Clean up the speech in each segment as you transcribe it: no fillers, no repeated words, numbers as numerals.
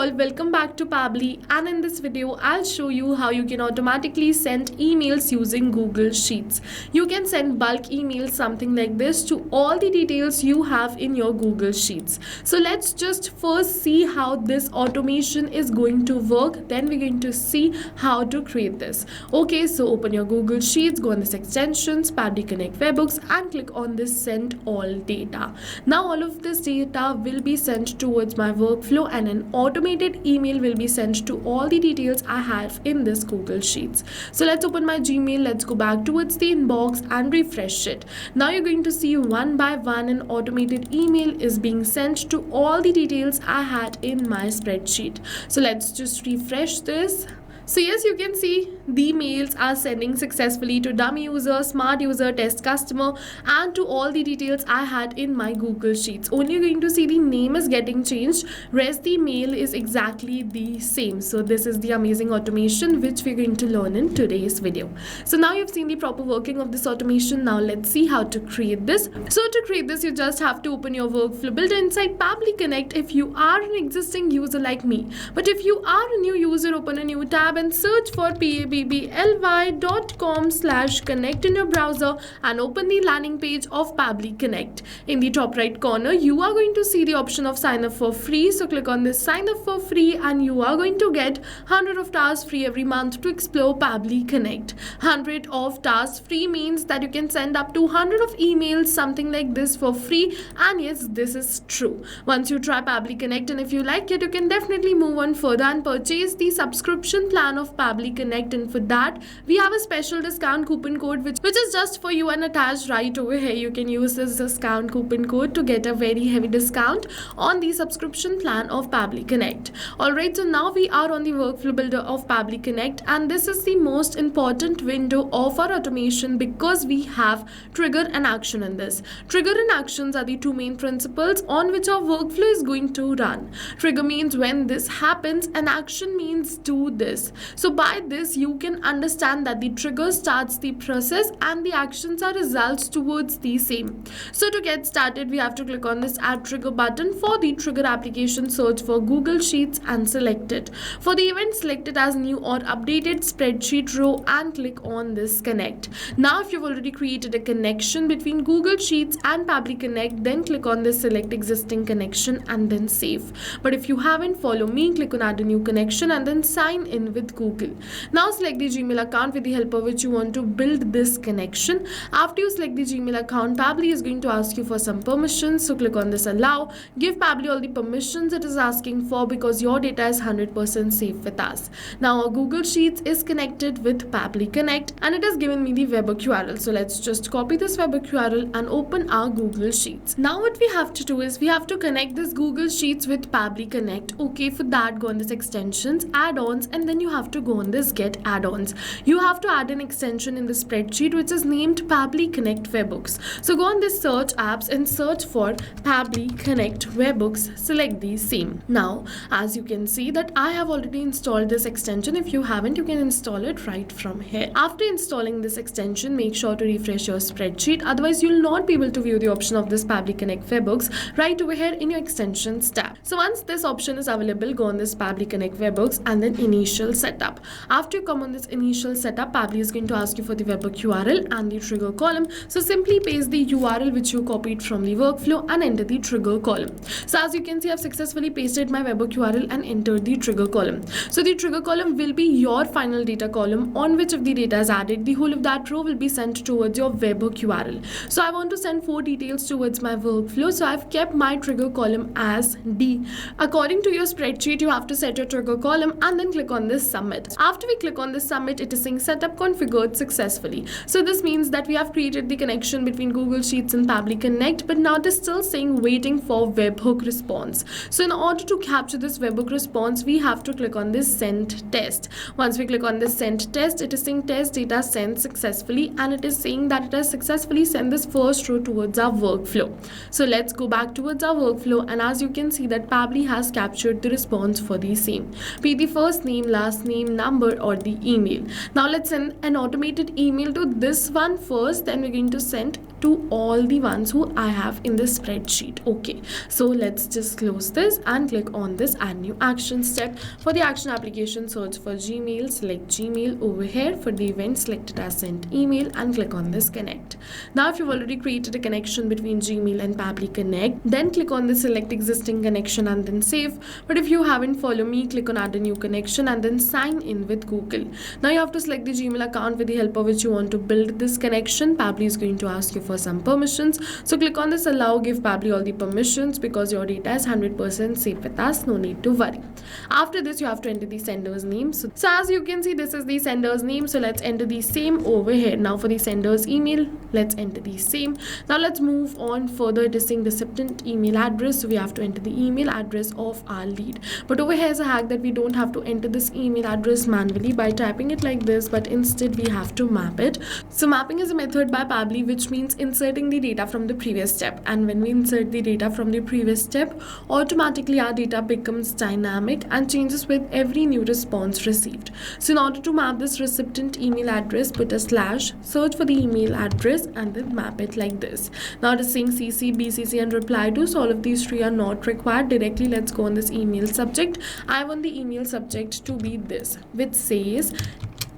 all, welcome back to Pabbly, and in this video I'll show you how you can automatically send emails using Google Sheets. You can send bulk emails something like this to all the details you have in your Google Sheets. So let's just first see how this automation is going to work, then we're going to see how to create this. Okay, so open your Google Sheets, go on this extensions, Pabbly Connect webhooks, and click on this send all data. Now all of this data will be sent towards my workflow and an automated email will be sent to all the details I have in this Google Sheets. So let's open my Gmail, let's go back towards the inbox and refresh it. Now you're going to see one by one an automated email is being sent to all the details I had in my spreadsheet. So let's just refresh this. So yes, you can see the mails are sending successfully to dummy user, smart user, test customer, and to all the details I had in my Google Sheets. Only you're going to see the name is getting changed, rest the mail is exactly the same. So this is the amazing automation which we're going to learn in today's video. So now you've seen the proper working of this automation. Now let's see how to create this. So to create this, you just have to open your workflow builder inside Pabbly Connect if you are an existing user like me. But if you are a new user, open a new tab and search for pabbly.com/connect in your browser and open the landing page of Pabbly Connect. In the top right corner, you are going to see the option of sign up for free. So click on this sign up for free and you are going to get 100 of tasks free every month to explore Pabbly Connect. 100 of tasks free means that you can send up to 100 of emails, something like this, for free. And yes, this is true. Once you try Pabbly Connect and if you like it, you can definitely move on further and purchase the subscription plan of Pabbly Connect, and for that we have a special discount coupon code which is just for you and attached right over here. You can use this discount coupon code to get a very heavy discount on the subscription plan of Pabbly Connect. Alright, so now we are on the workflow builder of Pabbly Connect, and this is the most important window of our automation because we have trigger and action in this. Trigger and actions are the two main principles on which our workflow is going to run. Trigger means when this happens and action means do this. So by this you can understand that the trigger starts the process and the actions are results towards the same. So to get started, we have to click on this add trigger button. For the trigger application, search for Google Sheets and select it. For the event, select it as new or updated spreadsheet row and click on this connect. Now if you've already created a connection between Google Sheets and Pabbly Connect, then click on this select existing connection and then save. But if you haven't, follow me, click on add a new connection and then sign in with Google. Now select the Gmail account with the help of which you want to build this connection. After you select the Gmail account, Pabbly is going to ask you for some permissions. So click on this allow. Give Pabbly all the permissions it is asking for because your data is 100% safe with us. Now our Google Sheets is connected with Pabbly Connect and it has given me the webhook URL. So let's just copy this webhook URL and open our Google Sheets. Now what we have to do is we have to connect this Google Sheets with Pabbly Connect. Okay, for that go on this extensions, add-ons, and then you have to go on this get add-ons. You have to add an extension in the spreadsheet which is named Pabbly Connect webhooks. So go on this search apps and search for Pabbly Connect webhooks. Select the same. Now as you can see that I have already installed this extension. If you haven't, you can install it right from here. After installing this extension, make sure to refresh your spreadsheet, otherwise you'll not be able to view the option of this Pabbly Connect webhooks right over here in your extensions tab. So once this option is available, go on this Pabbly Connect webhooks and then initial setup. After you come on this initial setup, Pabbly is going to ask you for the webhook URL and the trigger column. So simply paste the URL which you copied from the workflow and enter the trigger column. So as you can see, I've successfully pasted my webhook URL and entered the trigger column. So the trigger column will be your final data column on which if the data is added, the whole of that row will be sent towards your webhook URL. So I want to send 4 details towards my workflow. So I've kept my trigger column as D. According to your spreadsheet, you have to set your trigger column and then click on this submit. After we click on this submit, it is saying setup configured successfully. So this means that we have created the connection between Google Sheets and Pabbly Connect, but now it is still saying waiting for webhook response. So in order to capture this webhook response, we have to click on this send test. Once we click on this send test, it is saying test data sent successfully and it is saying that it has successfully sent this first row towards our workflow. So let's go back towards our workflow and as you can see that Pabbly has captured the response for the same. Be the first name, last name, number or the the email. Now let's send an automated email to this one first, then we're going to send to all the ones who I have in this spreadsheet. Okay, so let's just close this and click on this add new action step. For the action application, search for Gmail, select Gmail over here. For the event, select it as sent email and click on this connect. Now if you've already created a connection between Gmail and Pabbly Connect, then click on the select existing connection and then save. But if you haven't, follow me, click on add a new connection and then sign in with Google. Now you have to select the Gmail account with the help of which you want to build this connection. Pabbly is going to ask you for some permissions, so click on this allow, give Pabbly all the permissions because your data is 100% safe with us, no need to worry. After this, you have to enter the sender's name. So as you can see, this is the sender's name, so let's enter the same over here. Now for the sender's email, let's enter the same. Now let's move on further. It is saying recipient email address, so we have to enter the email address of our lead. But over here is a hack that we don't have to enter this email address manually by typing it like this, but instead we have to map it. So mapping is a method by Pabbly which means inserting the data from the previous step, and when we insert the data from the previous step, automatically our data becomes dynamic and changes with every new response received. So in order to map this recipient email address, put a slash, search for the email address and then map it like this. Now it is saying CC, BCC and reply to, so all of these three are not required. Directly let's go on this email subject. I want the email subject to be this, which says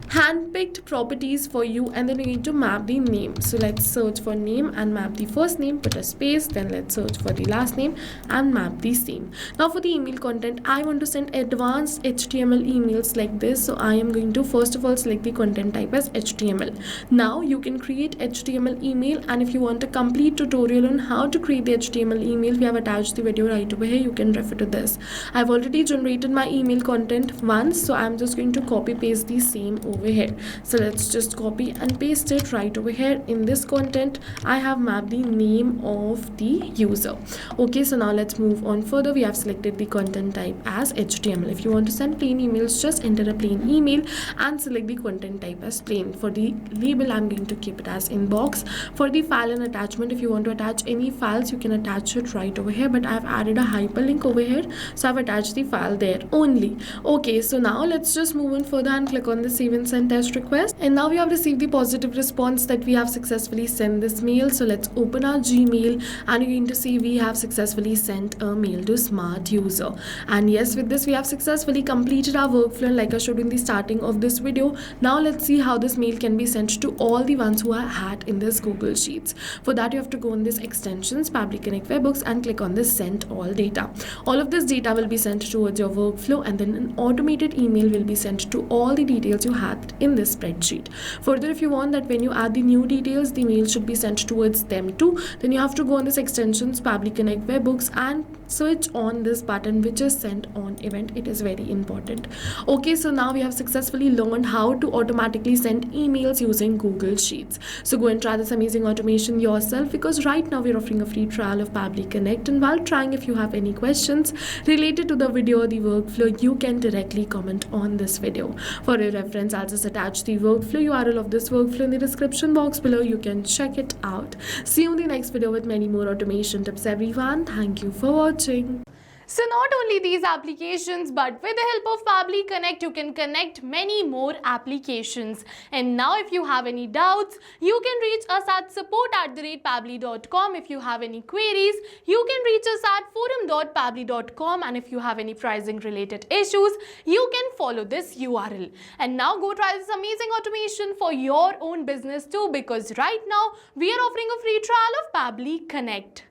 handpicked properties for you, and then we need to map the name. So let's search for name and map the first name, put a space, then let's search for the last name and map the same. Now for the email content, I want to send advanced HTML emails like this, so I am going to first of all select the content type as HTML. Now you can create HTML email, and if you want a complete tutorial on how to create the HTML email, we have attached the video right over here, you can refer to this. I've already generated my email content once, so I'm just going to copy paste the same over here. So let's just copy and paste it right over here. In this content, I have mapped the name of the user. Okay, so now let's move on further. We have selected the content type as HTML. If you want to send plain emails, just enter a plain email and select the content type as plain. For the label, I'm going to keep it as inbox. For the file and attachment, if you want to attach any files, you can attach it right over here, but I've added a hyperlink over here, so I've attached the file there only. Okay, so now let's just move on further and click on the save and send test request, and now we have received the positive response that we have successfully sent this mail. So let's open our Gmail and you're going to see we have successfully sent a mail to smart user. And yes, with this we have successfully completed our workflow like I showed in the starting of this video. Now let's see how this mail can be sent to all the ones who are had in this Google Sheets. For that, you have to go on this extensions, Pabbly Connect webhooks, and click on this send all data. All of this data will be sent towards your workflow, and then an automated email will be sent to all the details you had in this spreadsheet. Further, if you want that when you add the new details, the mail should be sent towards them too, then you have to go on this extensions, Pabbly Connect webhooks, and switch on this button which is send on event. It is very important. Okay, so now we have successfully learned how to automatically send emails using Google Sheets. So go and try this amazing automation yourself, because right now we're offering a free trial of Pabbly Connect, and while trying, if you have any questions related to the video or the workflow, you can directly comment on this video. For your reference, I'll just attach the workflow URL of this workflow in the description box below. You can check it out. See you in the next video with many more automation tips, everyone. Thank you for watching. So not only these applications, but with the help of Pabbly Connect, you can connect many more applications. And now if you have any doubts, you can reach us at support@pabbly.com. If you have any queries, you can reach us at forum.pabbly.com. And if you have any pricing related issues, you can follow this URL. And now go try this amazing automation for your own business too, because right now we are offering a free trial of Pabbly Connect.